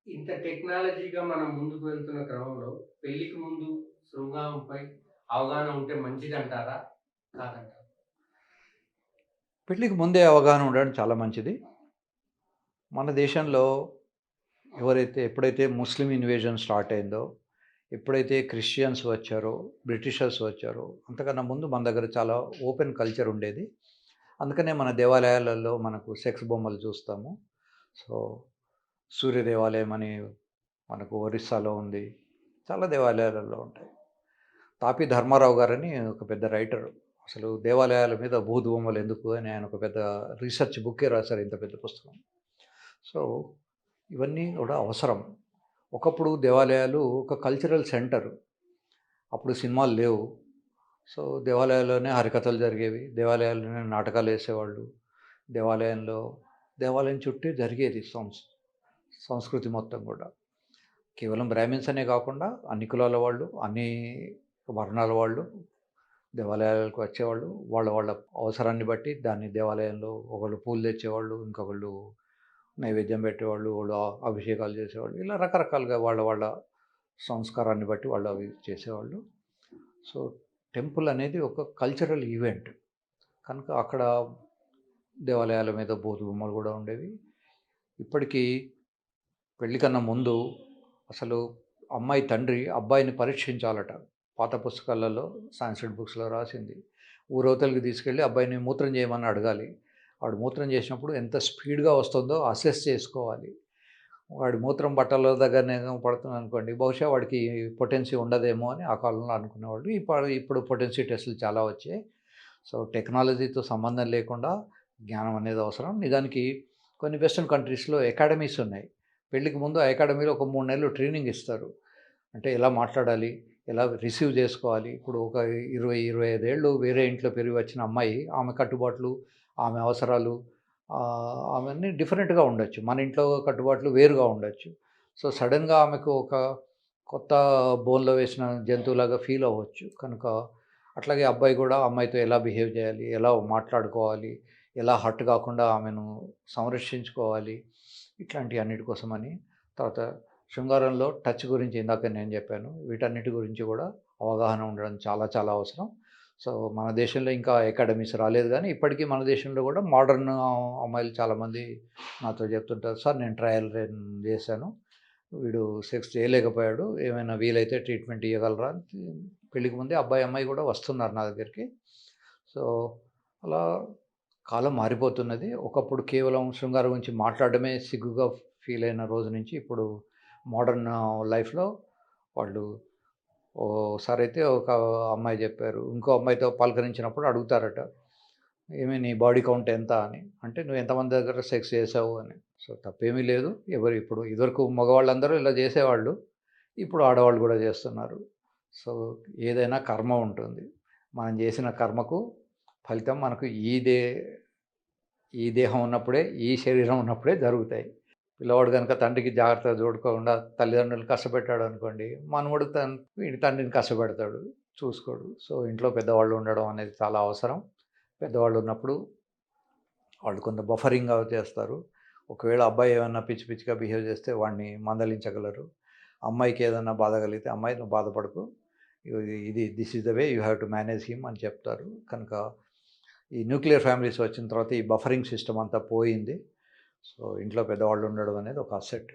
ఇంత టెక్నాలజీగా మనం ముందుకు వెళ్తున్న క్రమంలో పెళ్ళికి ముందు శృంగారంపై అవగాహన ఉంటే మంచిదంటారా? కాదంటారా? పెళ్ళికి ముందే అవగాహన ఉండడం చాలా మంచిది. మన దేశంలో ఎప్పుడైతే ముస్లిం ఇన్వేజన్ స్టార్ట్ అయిందో, ఎప్పుడైతే క్రిస్టియన్స్ వచ్చారో, బ్రిటిషర్స్ వచ్చారో, అంతకన్నా ముందు మన దగ్గర చాలా ఓపెన్ కల్చర్ ఉండేది. అందుకనే మన దేవాలయాలలో మనకు సెక్స్ బొమ్మలు చూస్తాము. సో, సూర్య దేవాలయం అని మనకు ఒరిస్సాలో ఉంది. చాలా దేవాలయాలలో ఉంటాయి. తాపి ధర్మారావు గారని ఒక పెద్ద రైటరు. అసలు దేవాలయాల మీద బూదు బొమ్మలు ఎందుకు అని ఆయన ఒక పెద్ద రీసెర్చ్ బుక్కే రాశారు. ఇంత పెద్ద పుస్తకం. సో, ఇవన్నీ కూడా అవసరం. ఒకప్పుడు దేవాలయాలు ఒక కల్చరల్ సెంటర్. అప్పుడు సినిమాలు లేవు. సో, దేవాలయాల్లోనే హరికథలు జరిగేవి. దేవాలయాల్లోనే నాటకాలేసేవాళ్ళు. దేవాలయంలో దేవాలయం చుట్టే జరిగేది సంస్కృతి మొత్తం గూడా. కేవలం బ్రాహ్మిన్స్ అనే కాకుండా అన్ని కులాల వాళ్ళు, అన్ని వర్ణాల వాళ్ళు దేవాలయాలకు వచ్చేవాళ్ళు. వాళ్ళ వాళ్ళ అవసరాన్ని బట్టి దాన్ని దేవాలయంలో ఒకళ్ళు పూలు తెచ్చేవాళ్ళు, ఇంకొకళ్ళు నైవేద్యం పెట్టేవాళ్ళు, వాళ్ళు అభిషేకాలు చేసేవాళ్ళు. ఇలా రకరకాలుగా వాళ్ళ వాళ్ళ సంస్కారాన్ని బట్టి వాళ్ళు అవి చేసేవాళ్ళు. సో, టెంపుల్ అనేది ఒక కల్చరల్ ఈవెంట్. కనుక అక్కడ దేవాలయాల మీద బూతు బొమ్మలు కూడా ఉండేవి. ఇప్పటికీ పెళ్లి కన్నా ముందు అసలు అమ్మాయి తండ్రి అబ్బాయిని పరీక్షించాలట. పాత పుస్తకాలలో సాంస్క్రిట్ బుక్స్‌లో రాసింది. ఊరవతలకి తీసుకెళ్ళి అబ్బాయిని మూత్రం చేయమని అడగాలి. వాడు మూత్రం చేసినప్పుడు ఎంత స్పీడ్‌గా వస్తుందో అసెస్ చేసుకోవాలి. వాడి మూత్రం బట్టల దగ్గరనే పడుతుందనుకోండి, బహుశా వాడికి పొటెన్సీ ఉండదేమో అని ఆ కాలంలో అనుకునేవాళ్ళు. ఇప్పుడు పొటెన్సీ టెస్టులు చాలా వచ్చాయి. సో, టెక్నాలజీతో సంబంధం లేకుండా జ్ఞానం అనేది అవసరం. నిజానికి కొన్ని వెస్టర్న్ కంట్రీస్‌లో అకాడమీస్ ఉన్నాయి. పెళ్ళికి ముందు ఆ అకాడమీలో ఒక 3 నెలలు ట్రైనింగ్ ఇస్తారు. అంటే ఎలా మాట్లాడాలి? ఎలా రిసీవ్ చేసుకోవాలి? ఇప్పుడు ఒక 20, 25 ఏళ్ళు వేరే ఇంట్లో పెరిగి వచ్చిన అమ్మాయి, ఆమె కట్టుబాట్లు, ఆమె అవసరాలు అవన్నీ డిఫరెంట్‌గా ఉండొచ్చు. మన ఇంట్లో కట్టుబాట్లు వేరుగా ఉండొచ్చు. సో, సడెన్‌గా ఆమెకు ఒక కొత్త బోన్‌లో వేసిన జంతువులాగా ఫీల్ అవ్వచ్చు. కనుక అట్లాగే అబ్బాయి కూడా అమ్మాయితో ఎలా బిహేవ్ చేయాలి? ఎలా మాట్లాడుకోవాలి? ఎలా హర్ట్ కాకుండా ఆమెను సంరక్షించుకోవాలి? ఇట్లాంటి అన్నిటి కోసమని. తర్వాత శృంగారంలో టచ్ గురించి ఇందాక నేను చెప్పాను. వీటన్నిటి గురించి కూడా అవగాహన ఉండడం చాలా చాలా అవసరం. సో, మన దేశంలో ఇంకా అకాడమీస్ రాలేదు గానీ, ఇప్పటికీ మన దేశంలో కూడా మోడర్న్ అమ్మాయిలు చాలామంది నాతో చెప్తుంటారు. సార్ నేను ట్రయల్ చేశాను. వీడు సెక్స్ చేయలేకపోయాడు. ఏమైనా వీలైతే ట్రీట్మెంట్ ఇయ్యగలరా? అని పెళ్ళికి ముందే అబ్బాయి, అమ్మాయి కూడా వస్తున్నారు నా దగ్గరికి. సో, అలా కాలం మారిపోతున్నది. ఒకప్పుడు కేవలం శృంగారం గురించి మాట్లాడడమే సిగ్గుగా ఫీల్ అయిన రోజు నుంచి ఇప్పుడు మోడర్న్ లైఫ్‌లో వాళ్ళు ఓసారైతే ఒక అమ్మాయి చెప్పారు. ఇంకో అమ్మాయితో పలకరించినప్పుడు అడుగుతారట. "ఏమి నీ బాడీ కౌంట్ ఎంత" అని. అంటే "నువ్వు ఎంతమంది దగ్గర సెక్స్ చేసావు" అని. సో, తప్పేమీ లేదు. ఇప్పుడు ఇదివరకు మగవాళ్ళందరూ ఇలా చేసేవాళ్ళు. ఇప్పుడు ఆడవాళ్ళు కూడా చేస్తున్నారు. సో, ఏదైనా కర్మ ఉంటుంది. మనం చేసిన కర్మకు ఫలితం మనకు ఈ దేహం ఉన్నప్పుడే, ఈ శరీరం ఉన్నప్పుడే జరుగుతాయి. పిల్లవాడు గనుక తండ్రికి జాగ్రత్తగా చూడకుండా తల్లిదండ్రులను కష్టపెట్టాడనుకోండి, మనవడు వీడి తండ్రిని కష్టపెడతాడు, చూసుకోడు. సో, ఇంట్లో పెద్దవాళ్ళు ఉండడం అనేది చాలా అవసరం. పెద్దవాళ్ళు ఉన్నప్పుడు వాళ్ళు కొంత బఫరింగ్‌గా చేస్తారు. ఒకవేళ అబ్బాయి ఏమన్నా పిచ్చి పిచ్చిగా బిహేవ్ చేస్తే వాడిని మందలించగలరు. అమ్మాయికి ఏదన్నా బాధ కలిగితే, "అమ్మాయి నువ్వు బాధపడకు. This is the way you have to manage him" అని చెప్తారు. కనుక ఈ న్యూక్లియర్ ఫ్యామిలీస్ వచ్చిన తర్వాత ఈ బఫరింగ్ సిస్టమ్ అంతా పోయింది. సో, ఇంట్లో పెద్దవాళ్ళు ఉండడం అనేది ఒక అసెట్.